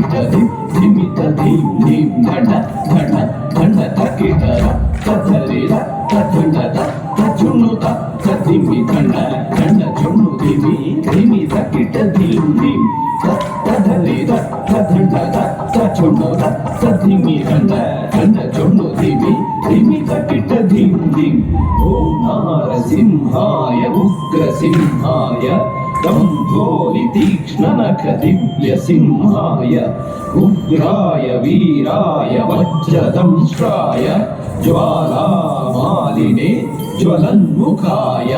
తకిట ధిమిత ధీం ధీం ధడ ధడ ధడ తకిట తధరిర తధుండద తచున్నుత తధిమి ధండ ధండ చున్ను ధిమి ధిమి తకిట ధీం ధీం తధరిర తధుండద తచున్నుత తధిమి ధండ ధండ చున్ను ధిమి ధిమి తకిట ధీం ధీం ఓం నారసింహాయ ఉగ్రసింహాయ దంభోలి తీక్ష్ణనఖ దివ్య సింహాయ ఉగ్రాయ వీరాయ వజ్రదంష్ట్రాయ జ్వాలామాలినే జ్వలన్ముఖాయ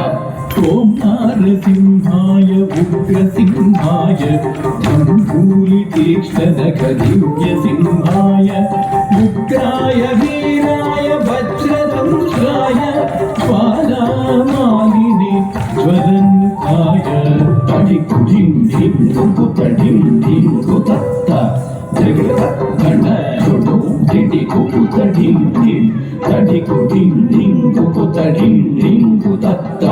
ఓం నారసింహాయ ఉగ్రసింహాయ దంభూలి తీక్ష్ణనఖ దివ్య సింహాయ ఉగ్రాయ వీరాయ వజ్రదంష్ట్రాయ జ్వాలామాలినే జ్వలన్ముఖాయ తడికు ఢిం ఢిం కుత ఢిం ఢిం కుతత్త జగత ధన చొడు ఢిడి కుత ఢిం ఢిం తడికు ఢిం ఢిం కుత ఢిం ఢిం కుతత్త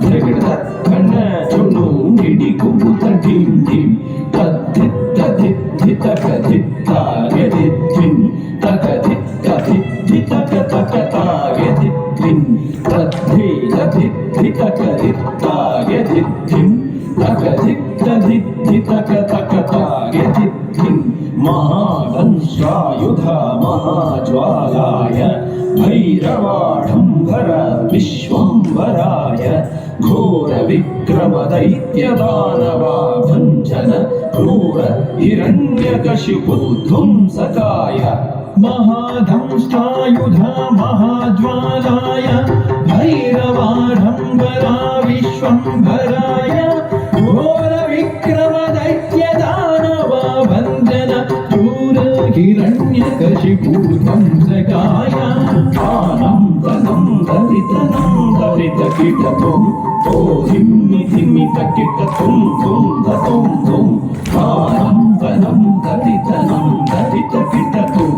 జగత ధన చొడు ఢిడి కుత ఢిం ఢిం తద్ధిత్త ధిత్త కధిత్త గదిత్తిం తగధిత్త ధిత్త కతకత గదిత్తిం తద్ధి గదిత్త కదిత్త గదిత్తిం महादंशायुध महाज्वालाय भैरवाढंबर विश्वंभराय घोर विक्रम दैत्य दानवा भंजन क्रूर हिरण्यकशिपु ध्वंसकाय महादंष्टायुध महाज्वालाय भैरवाढंबरा विश्वंभराय घोर विक्रम दैत्य दानवा भंजन क्रूर हिरण्यकशिपु ध्वंसकाय आनंदनं दलितनं दलितकीटतुं ओ धिम्मि धिम्मि तकिटतुं तुं ततुं तुं आनंदनं दलितनं दलितकीटतुं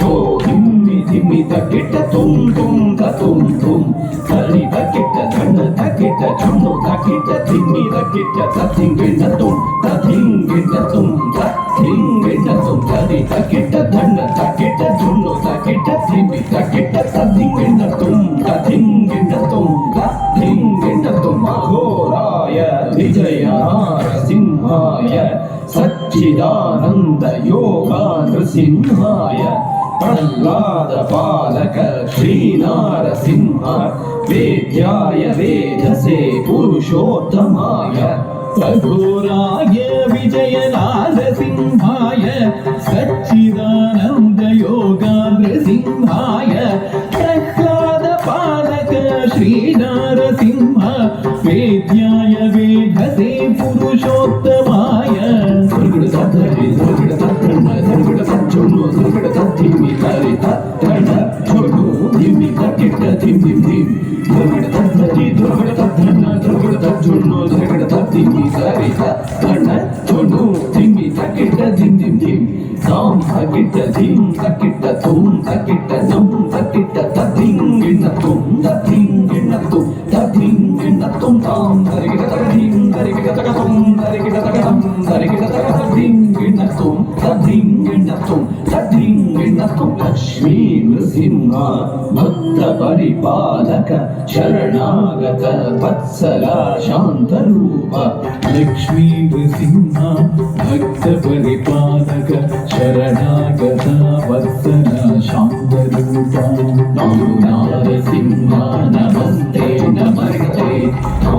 ओ धिम्मि धिम्मि तकिटतुं तुं ततुं तुं दलितकीट धन तकिट चुन्नु तकिट धिम्मि तकिट तथिंगिणतुं तथिंगिणतुं तथिंगिणतुं दलितकीट धन तकिट चुन्नु तकिट धिम्मि तकिट तथिंगिणतुं तथिंगिणतुं तथिंगिणतुं अघोराय विजयनारसिंहाय सच्चिदानंद योगानृसिंहाय प्रह्लाद पालक श्रीनारसिंह वेद्याय वेधसे पुरुषोत्तमाय अघोराय विजयनारसिंहाय सच्चिदानंद योगानृसिंहाय प्रह्लाद पालक श्रीनारसिंह वेद्याय वेधसे पुरुषोत्तमाय लक्ष्मी नृसिंह भक्त परिपालक शरणागत वत्सल शांत रूप लक्ष्मी नृसिंह भक्त परिपालक शरणागत वत्सल शांत रूप नमो नारसिंह नमस्ते नमस्ते